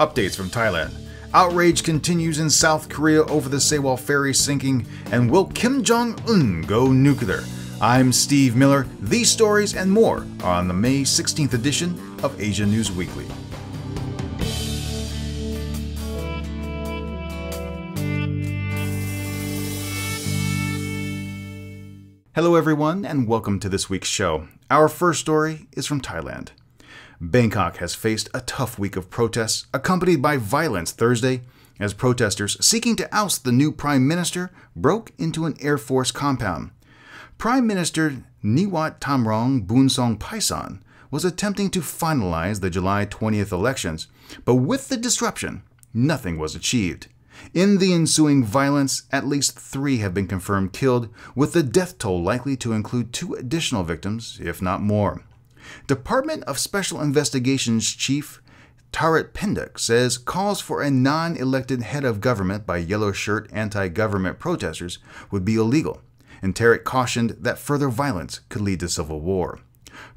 Updates from Thailand. Outrage continues in South Korea over the Sewol Ferry sinking, and will Kim Jong-un go nuclear? I'm Steve Miller. These stories and more are on the May 16th edition of Asia News Weekly. Hello everyone, and welcome to this week's show. Our first story is from Thailand. Bangkok has faced a tough week of protests, accompanied by violence Thursday, as protesters seeking to oust the new prime minister broke into an Air Force compound. Prime Minister Niwat Thamrong Boonsong Paisan was attempting to finalize the July 20th elections, but with the disruption, nothing was achieved. In the ensuing violence, at least 3 have been confirmed killed, with the death toll likely to include 2 additional victims, if not more. Department of Special Investigations Chief Tarit Pindak says calls for a non-elected head of government by yellow shirt anti-government protesters would be illegal, and Tarit cautioned that further violence could lead to civil war.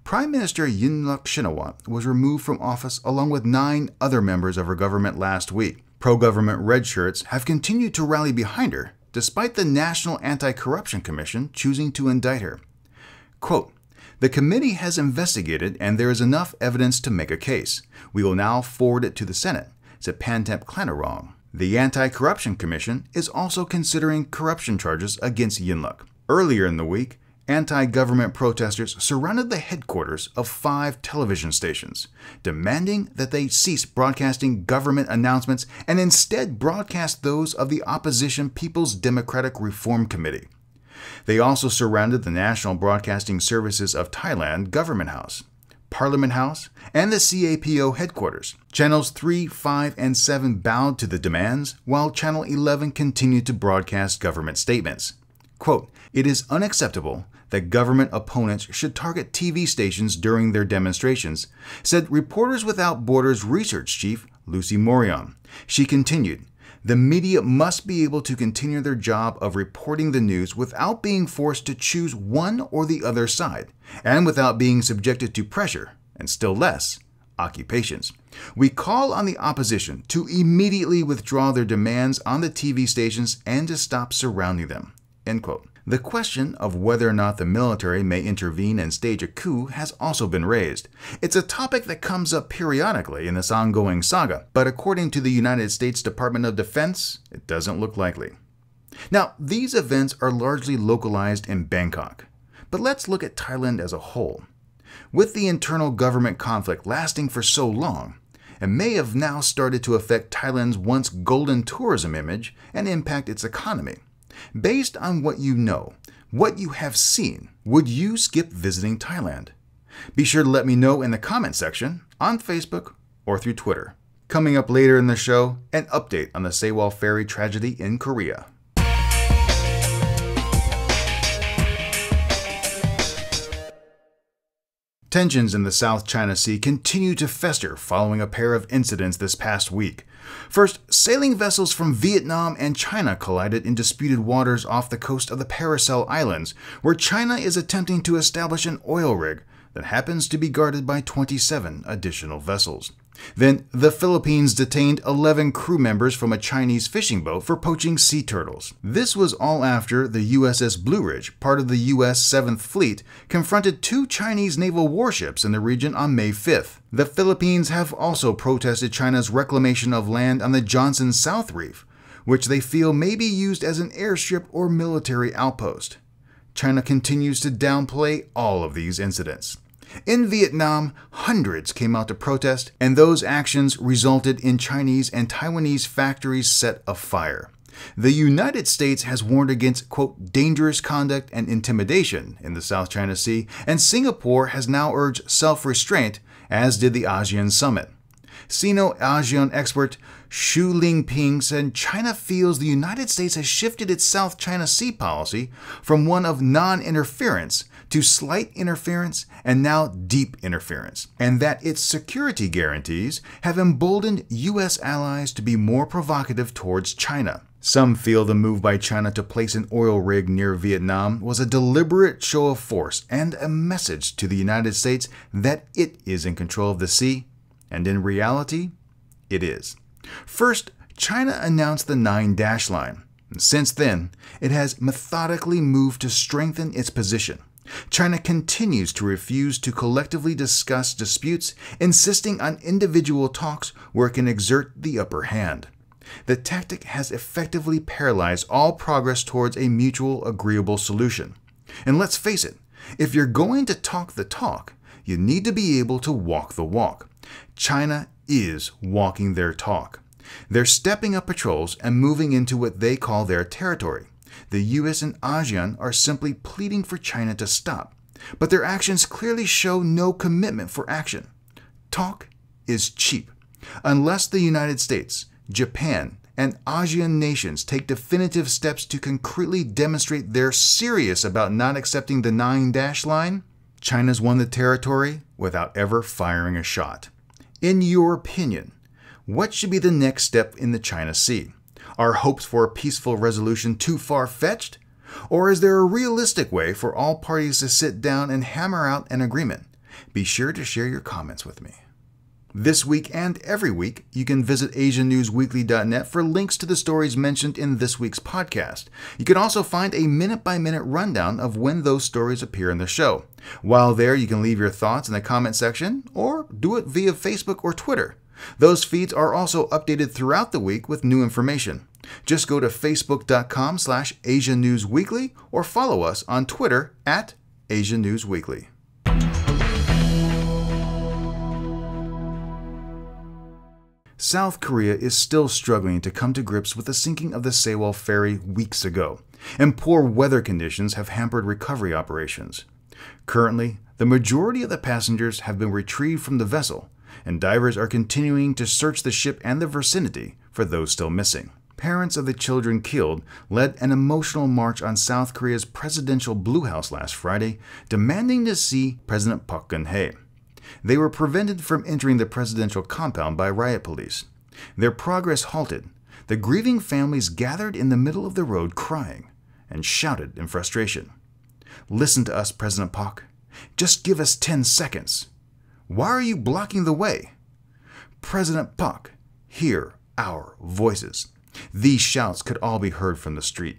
Prime Minister Yingluck Shinawatra was removed from office along with 9 other members of her government last week. Pro-government red shirts have continued to rally behind her, despite the National Anti-Corruption Commission choosing to indict her. Quote, "The committee has investigated and there is enough evidence to make a case. We will now forward it to the Senate," said Pantep Klanarong. The Anti-Corruption Commission is also considering corruption charges against Yingluck. Earlier in the week, anti-government protesters surrounded the headquarters of 5 television stations, demanding that they cease broadcasting government announcements and instead broadcast those of the opposition People's Democratic Reform Committee. They also surrounded the National Broadcasting Services of Thailand Government House, Parliament House, and the CAPO headquarters. Channels 3, 5, and 7 bowed to the demands, while Channel 11 continued to broadcast government statements. Quote, "It is unacceptable that government opponents should target TV stations during their demonstrations," said Reporters Without Borders research chief Lucy Morion. She continued, "The media must be able to continue their job of reporting the news without being forced to choose one or the other side, and without being subjected to pressure, and still less, occupations. We call on the opposition to immediately withdraw their demands on the TV stations and to stop surrounding them." End quote. The question of whether or not the military may intervene and stage a coup has also been raised. It's a topic that comes up periodically in this ongoing saga, but according to the United States Department of Defense, it doesn't look likely. Now, these events are largely localized in Bangkok, but let's look at Thailand as a whole. With the internal government conflict lasting for so long, it may have now started to affect Thailand's once golden tourism image and impact its economy. Based on what you know, what you have seen, would you skip visiting Thailand? Be sure to let me know in the comment section, on Facebook, or through Twitter. Coming up later in the show, an update on the Sewol Ferry tragedy in Korea. Tensions in the South China Sea continue to fester following a pair of incidents this past week. First, sailing vessels from Vietnam and China collided in disputed waters off the coast of the Paracel Islands, where China is attempting to establish an oil rig that happens to be guarded by 27 additional vessels. Then, the Philippines detained 11 crew members from a Chinese fishing boat for poaching sea turtles. This was all after the USS Blue Ridge, part of the U.S. 7th Fleet, confronted 2 Chinese naval warships in the region on May 5th. The Philippines have also protested China's reclamation of land on the Johnson South Reef, which they feel may be used as an airstrip or military outpost. China continues to downplay all of these incidents. In Vietnam, hundreds came out to protest, and those actions resulted in Chinese and Taiwanese factories set afire. The United States has warned against, quote, "dangerous conduct and intimidation" in the South China Sea, and Singapore has now urged self-restraint, as did the ASEAN summit. Sino-ASEAN expert Xu Lingping said China feels the United States has shifted its South China Sea policy from one of non-interference to slight interference and now deep interference, and that its security guarantees have emboldened U.S. allies to be more provocative towards China. Some feel the move by China to place an oil rig near Vietnam was a deliberate show of force and a message to the United States that it is in control of the sea, and in reality, it is. First, China announced the 9-dash line. Since then, it has methodically moved to strengthen its position. China continues to refuse to collectively discuss disputes, insisting on individual talks where it can exert the upper hand. The tactic has effectively paralyzed all progress towards a mutual agreeable solution. And let's face it, if you're going to talk the talk, you need to be able to walk the walk. China is walking their talk. They're stepping up patrols and moving into what they call their territory. The US and ASEAN are simply pleading for China to stop, but their actions clearly show no commitment for action. Talk is cheap. Unless the United States, Japan, and ASEAN nations take definitive steps to concretely demonstrate they're serious about not accepting the 9-dash line, China's won the territory without ever firing a shot. In your opinion, what should be the next step in the China Sea? Are hopes for a peaceful resolution too far-fetched? Or is there a realistic way for all parties to sit down and hammer out an agreement? Be sure to share your comments with me. This week and every week, you can visit AsiaNewsWeekly.net for links to the stories mentioned in this week's podcast. You can also find a minute-by-minute rundown of when those stories appear in the show. While there, you can leave your thoughts in the comment section or do it via Facebook or Twitter. Those feeds are also updated throughout the week with new information. Just go to facebook.com/AsiaNewsWeekly or follow us on Twitter @AsiaNewsWeekly. South Korea is still struggling to come to grips with the sinking of the Sewol Ferry weeks ago, and poor weather conditions have hampered recovery operations. Currently, the majority of the passengers have been retrieved from the vessel, and divers are continuing to search the ship and the vicinity for those still missing. Parents of the children killed led an emotional march on South Korea's presidential Blue House last Friday, demanding to see President Park Geun-hye. They were prevented from entering the presidential compound by riot police. Their progress halted. The grieving families gathered in the middle of the road crying and shouted in frustration. "Listen to us, President Park. Just give us 10 seconds. Why are you blocking the way? President Park, hear our voices." These shouts could all be heard from the street.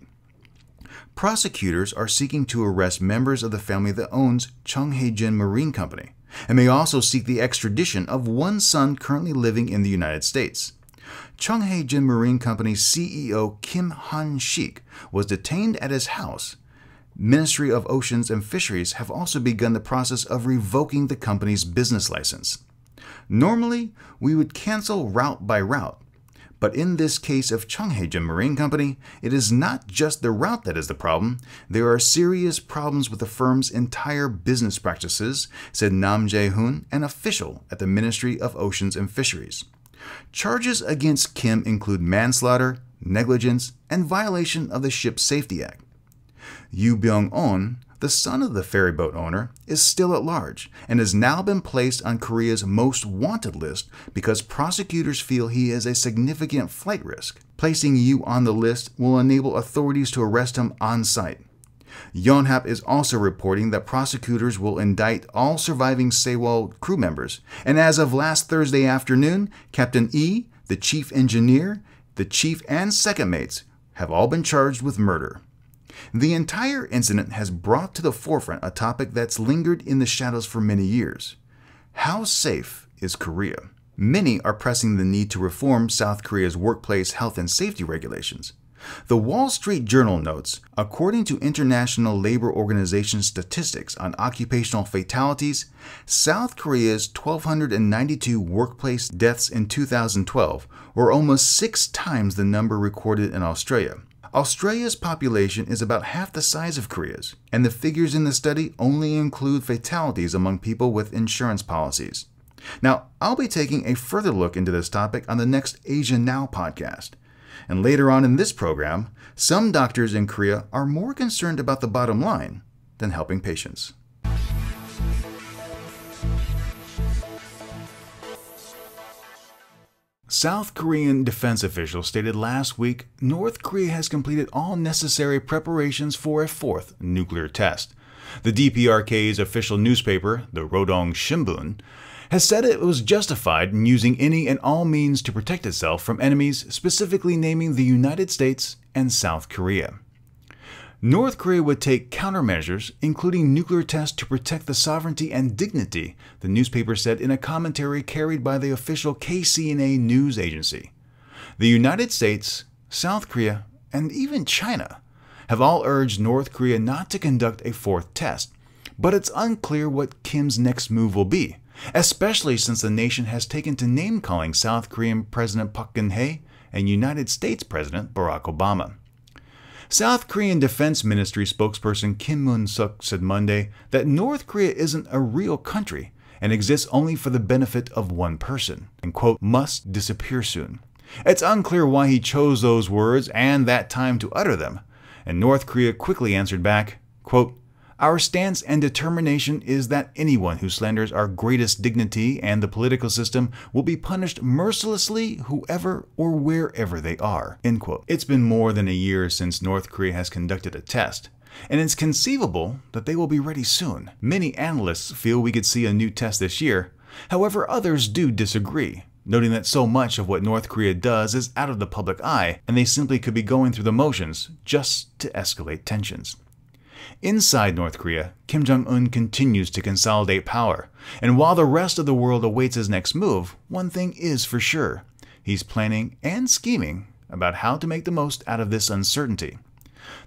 Prosecutors are seeking to arrest members of the family that owns Cheonghae Marine Company, and may also seek the extradition of one son currently living in the United States. Cheonghae Marine Company's CEO Kim Han-sik was detained at his house. Ministry of Oceans and Fisheries have also begun the process of revoking the company's business license. Normally, we would cancel route by route, but in this case of Cheonghae Marine Company, it is not just the route that is the problem. There are serious problems with the firm's entire business practices, said Nam Jae-hoon, an official at the Ministry of Oceans and Fisheries. Charges against Kim include manslaughter, negligence, and violation of the Ship Safety Act. Yoo Byung-on, the son of the ferryboat owner, is still at large and has now been placed on Korea's most wanted list because prosecutors feel he is a significant flight risk. Placing Yoo on the list will enable authorities to arrest him on site. Yonhap is also reporting that prosecutors will indict all surviving Sewol crew members, and as of last Thursday afternoon, Captain E, the chief engineer, the chief and second mates have all been charged with murder. The entire incident has brought to the forefront a topic that's lingered in the shadows for many years. How safe is Korea? Many are pressing the need to reform South Korea's workplace health and safety regulations. The Wall Street Journal notes, according to International Labor Organization statistics on occupational fatalities, South Korea's 1,292 workplace deaths in 2012 were almost 6 times the number recorded in Australia. Australia's population is about half the size of Korea's, and the figures in the study only include fatalities among people with insurance policies. Now, I'll be taking a further look into this topic on the next Asia Now podcast. And later on in this program, some doctors in Korea are more concerned about the bottom line than helping patients. South Korean defense officials stated last week North Korea has completed all necessary preparations for a 4th nuclear test. The DPRK's official newspaper, the Rodong Shimbun, has said it was justified in using any and all means to protect itself from enemies, specifically naming the United States and South Korea. North Korea would take countermeasures, including nuclear tests, to protect the sovereignty and dignity, the newspaper said in a commentary carried by the official KCNA news agency. The United States, South Korea, and even China have all urged North Korea not to conduct a fourth test, but it's unclear what Kim's next move will be, especially since the nation has taken to name-calling South Korean President Park Geun-hye and United States President Barack Obama. South Korean Defense Ministry spokesperson Kim Moon-suk said Monday that North Korea isn't a real country and exists only for the benefit of one person, and, quote, must disappear soon. It's unclear why he chose those words and that time to utter them, and North Korea quickly answered back, quote, our stance and determination is that anyone who slanders our greatest dignity and the political system will be punished mercilessly, whoever or wherever they are, end quote. It's been more than a year since North Korea has conducted a test, and it's conceivable that they will be ready soon. Many analysts feel we could see a new test this year. However, others do disagree, noting that so much of what North Korea does is out of the public eye, and they simply could be going through the motions just to escalate tensions. Inside North Korea, Kim Jong-un continues to consolidate power, and while the rest of the world awaits his next move, one thing is for sure. He's planning and scheming about how to make the most out of this uncertainty.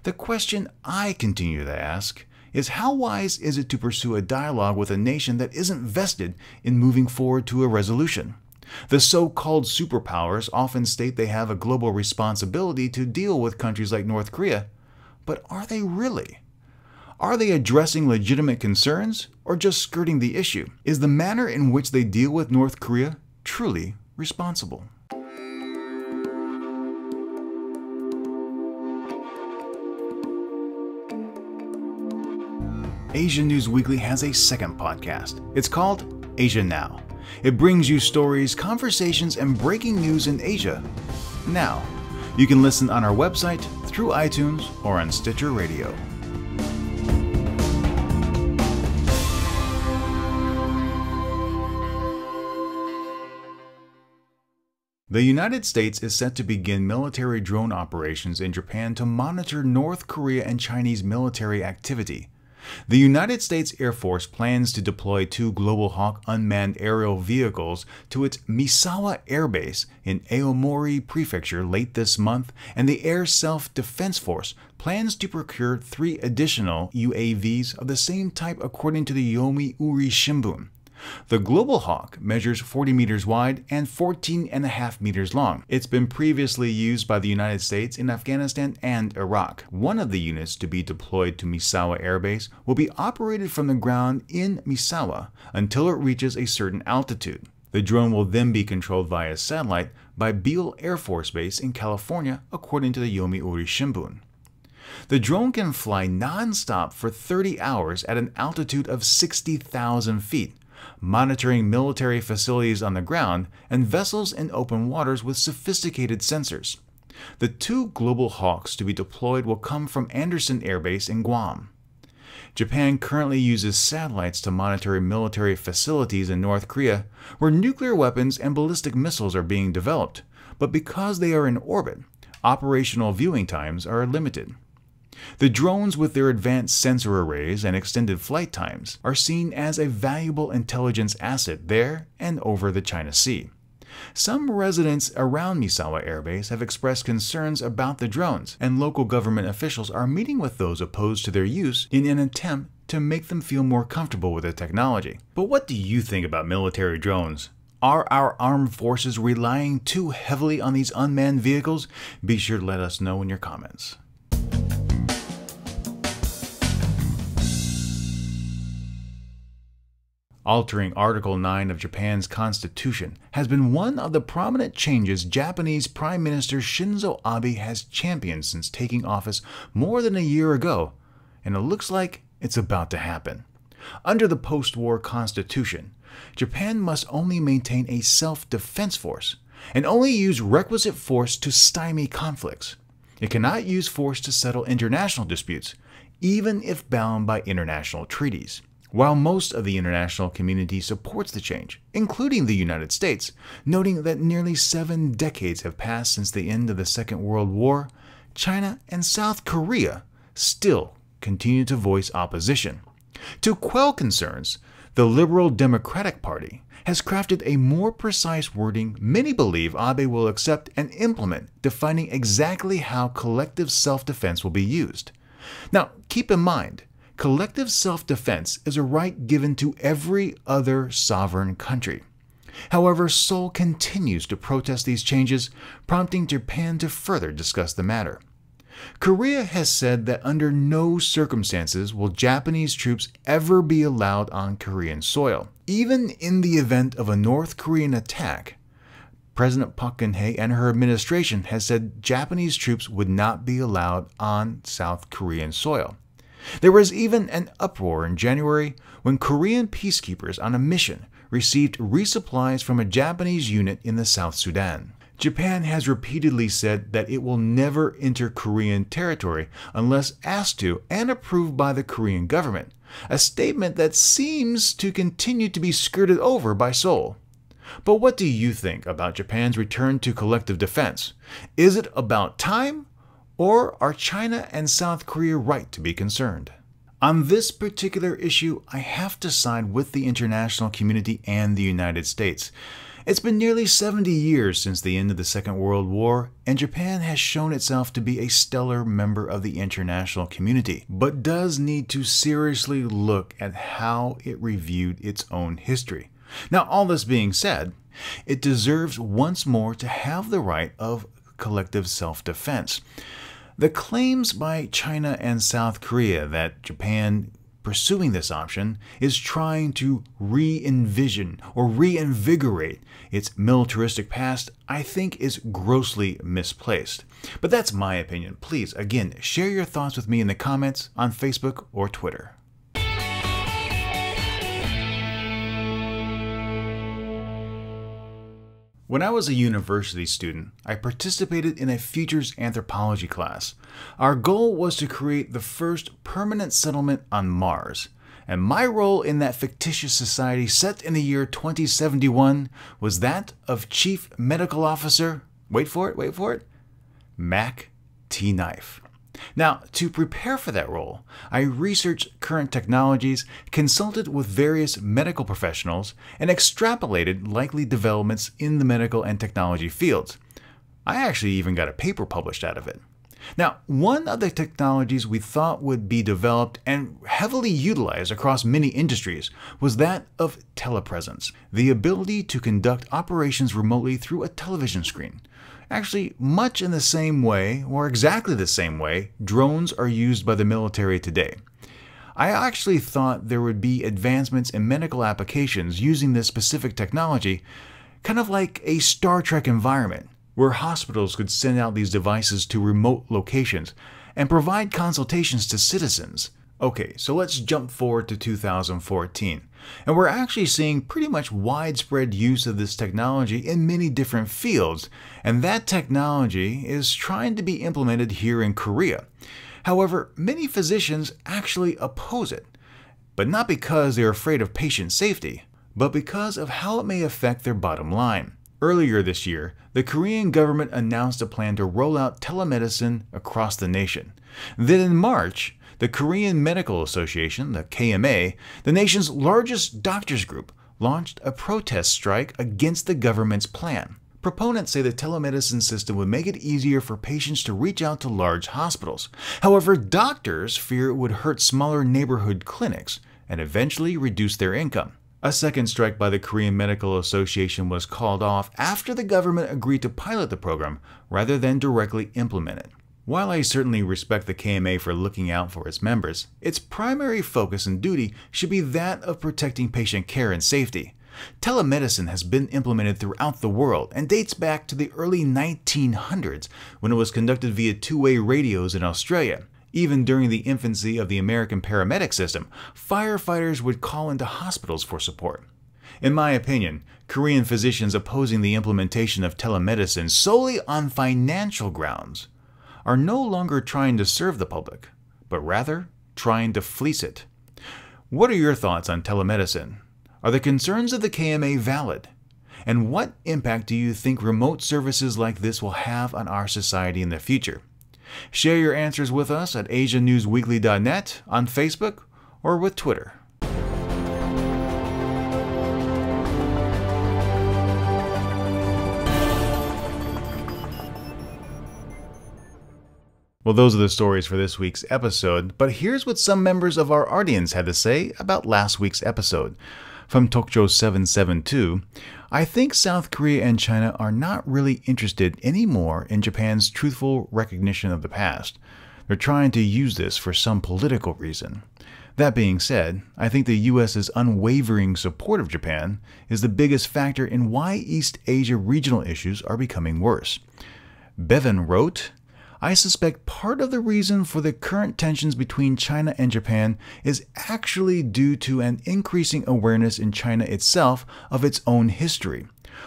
The question I continue to ask is how wise is it to pursue a dialogue with a nation that isn't vested in moving forward to a resolution? The so-called superpowers often state they have a global responsibility to deal with countries like North Korea, but are they really? Are they addressing legitimate concerns or just skirting the issue? Is the manner in which they deal with North Korea truly responsible? Asia News Weekly has a second podcast. It's called Asia Now. It brings you stories, conversations, and breaking news in Asia now. You can listen on our website, through iTunes, or on Stitcher Radio. The United States is set to begin military drone operations in Japan to monitor North Korea and Chinese military activity. The United States Air Force plans to deploy 2 Global Hawk unmanned aerial vehicles to its Misawa Air Base in Aomori Prefecture late this month, and the Air Self-Defense Force plans to procure 3 additional UAVs of the same type according to the Yomiuri Shimbun. The Global Hawk measures 40 meters wide and 14.5 meters long. It's been previously used by the United States in Afghanistan and Iraq. One of the units to be deployed to Misawa Air Base will be operated from the ground in Misawa until it reaches a certain altitude. The drone will then be controlled via satellite by Beale Air Force Base in California, according to the Yomiuri Shimbun. The drone can fly non-stop for 30 hours at an altitude of 60,000 feet. Monitoring military facilities on the ground and vessels in open waters with sophisticated sensors. The 2 Global Hawks to be deployed will come from Andersen Air Base in Guam. Japan currently uses satellites to monitor military facilities in North Korea, where nuclear weapons and ballistic missiles are being developed, but because they are in orbit, operational viewing times are limited. The drones, with their advanced sensor arrays and extended flight times, are seen as a valuable intelligence asset there and over the China Sea. Some residents around Misawa Air Base have expressed concerns about the drones, and local government officials are meeting with those opposed to their use in an attempt to make them feel more comfortable with the technology. But what do you think about military drones? Are our armed forces relying too heavily on these unmanned vehicles? Be sure to let us know in your comments. Altering Article 9 of Japan's constitution has been one of the prominent changes Japanese Prime Minister Shinzo Abe has championed since taking office more than a year ago, and it looks like it's about to happen. Under the post-war constitution, Japan must only maintain a self-defense force and only use requisite force to stymie conflicts. It cannot use force to settle international disputes, even if bound by international treaties. While most of the international community supports the change, including the United States, noting that nearly 7 decades have passed since the end of the Second World War, China and South Korea still continue to voice opposition. To quell concerns, the Liberal Democratic Party has crafted a more precise wording many believe Abe will accept and implement, defining exactly how collective self-defense will be used. Now, keep in mind, collective self-defense is a right given to every other sovereign country. However, Seoul continues to protest these changes, prompting Japan to further discuss the matter. Korea has said that under no circumstances will Japanese troops ever be allowed on Korean soil. Even in the event of a North Korean attack, President Park Geun-hye and her administration has said Japanese troops would not be allowed on South Korean soil. There was even an uproar in January when Korean peacekeepers on a mission received resupplies from a Japanese unit in the South Sudan. Japan has repeatedly said that it will never enter Korean territory unless asked to and approved by the Korean government, a statement that seems to continue to be skirted over by Seoul. But what do you think about Japan's return to collective defense? Is it about time? Or are China and South Korea right to be concerned? On this particular issue, I have to side with the international community and the United States. It's been nearly 70 years since the end of the Second World War, and Japan has shown itself to be a stellar member of the international community, but does need to seriously look at how it reviewed its own history. Now, all this being said, it deserves once more to have the right of collective self-defense. The claims by China and South Korea that Japan pursuing this option is trying to re-envision or reinvigorate its militaristic past, I think is grossly misplaced. But that's my opinion. Please, again, share your thoughts with me in the comments on Facebook or Twitter. When I was a university student, I participated in a futures anthropology class. Our goal was to create the first permanent settlement on Mars, and my role in that fictitious society set in the year 2071 was that of Chief Medical Officer, wait for it, Mac T. Knife. Now, to prepare for that role, I researched current technologies, consulted with various medical professionals, and extrapolated likely developments in the medical and technology fields. I actually even got a paper published out of it. Now, one of the technologies we thought would be developed and heavily utilized across many industries was that of telepresence, the ability to conduct operations remotely through a television screen. Actually, much in the same way, or exactly the same way, drones are used by the military today. I actually thought there would be advancements in medical applications using this specific technology, kind of like a Star Trek environment, where hospitals could send out these devices to remote locations and provide consultations to citizens. Okay, so let's jump forward to 2014, and we're actually seeing pretty much widespread use of this technology in many different fields, and that technology is trying to be implemented here in Korea. However, many physicians actually oppose it, but not because they're afraid of patient safety, but because of how it may affect their bottom line. Earlier this year, the Korean government announced a plan to roll out telemedicine across the nation. Then in March, the Korean Medical Association, the KMA, the nation's largest doctors group, launched a protest strike against the government's plan. Proponents say the telemedicine system would make it easier for patients to reach out to large hospitals. However, doctors fear it would hurt smaller neighborhood clinics and eventually reduce their income. A second strike by the Korean Medical Association was called off after the government agreed to pilot the program rather than directly implement it. While I certainly respect the KMA for looking out for its members, its primary focus and duty should be that of protecting patient care and safety. Telemedicine has been implemented throughout the world and dates back to the early 1900s when it was conducted via two-way radios in Australia. Even during the infancy of the American paramedic system, firefighters would call into hospitals for support. In my opinion, Korean physicians opposing the implementation of telemedicine solely on financial grounds are no longer trying to serve the public, but rather trying to fleece it. What are your thoughts on telemedicine? Are the concerns of the KMA valid? And what impact do you think remote services like this will have on our society in the future? Share your answers with us at asianewsweekly.net, on Facebook, or with Twitter. Well, those are the stories for this week's episode, but here's what some members of our audience had to say about last week's episode. From Tokjo772, I think South Korea and China are not really interested anymore in Japan's truthful recognition of the past. They're trying to use this for some political reason. That being said, I think the U.S.'s unwavering support of Japan is the biggest factor in why East Asia regional issues are becoming worse. Bevan wrote, I suspect part of the reason for the current tensions between China and Japan is actually due to an increasing awareness in China itself of its own history.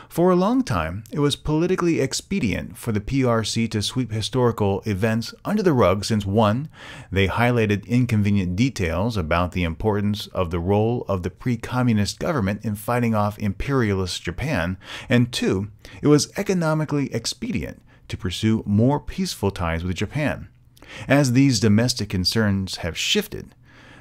For a long time, it was politically expedient for the PRC to sweep historical events under the rug since 1. They highlighted inconvenient details about the importance of the role of the pre-communist government in fighting off imperialist Japan, and 2. It was economically expedient to pursue more peaceful ties with Japan. As these domestic concerns have shifted,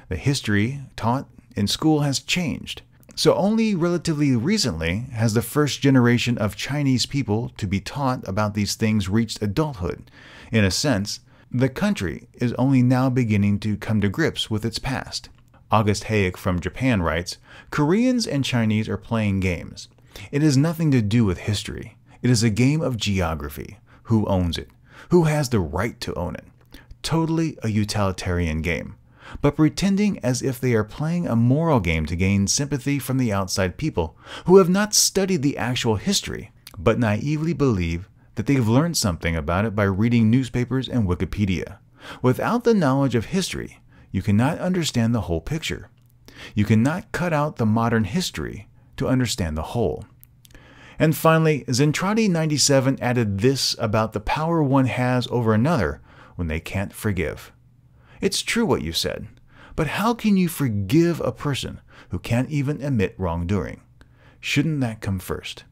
the history taught in school has changed. So only relatively recently has the first generation of Chinese people to be taught about these things reached adulthood. In a sense, the country is only now beginning to come to grips with its past. August Hayek from Japan writes, Koreans and Chinese are playing games. It has nothing to do with history. It is a game of geography. Who owns it? Who has the right to own it? Totally a utilitarian game, but pretending as if they are playing a moral game to gain sympathy from the outside people who have not studied the actual history, but naively believe that they've learned something about it by reading newspapers and Wikipedia. Without the knowledge of history, you cannot understand the whole picture. You cannot cut out the modern history to understand the whole. And finally, Zentradi97 added this about the power one has over another when they can't forgive. It's true what you said, but how can you forgive a person who can't even admit wrongdoing? Shouldn't that come first?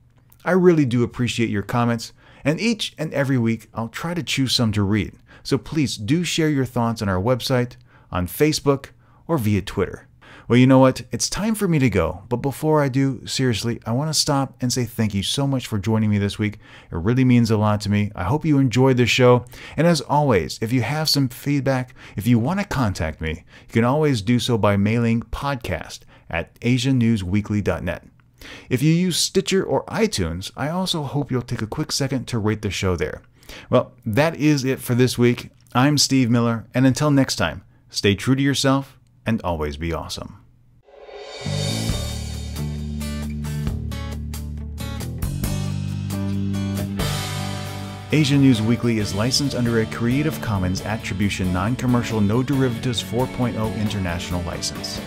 I really do appreciate your comments, and each and every week I'll try to choose some to read, so please do share your thoughts on our website, on Facebook, or via Twitter. Well, you know what? It's time for me to go. But before I do, seriously, I want to stop and say thank you so much for joining me this week. It really means a lot to me. I hope you enjoyed this show. And as always, if you have some feedback, if you want to contact me, you can always do so by mailing podcast at asianewsweekly.net. If you use Stitcher or iTunes, I also hope you'll take a quick second to rate the show there. Well, that is it for this week. I'm Steve Miller, and until next time, stay true to yourself and always be awesome. Asia News Weekly is licensed under a Creative Commons Attribution Non-Commercial No Derivatives 4.0 International License.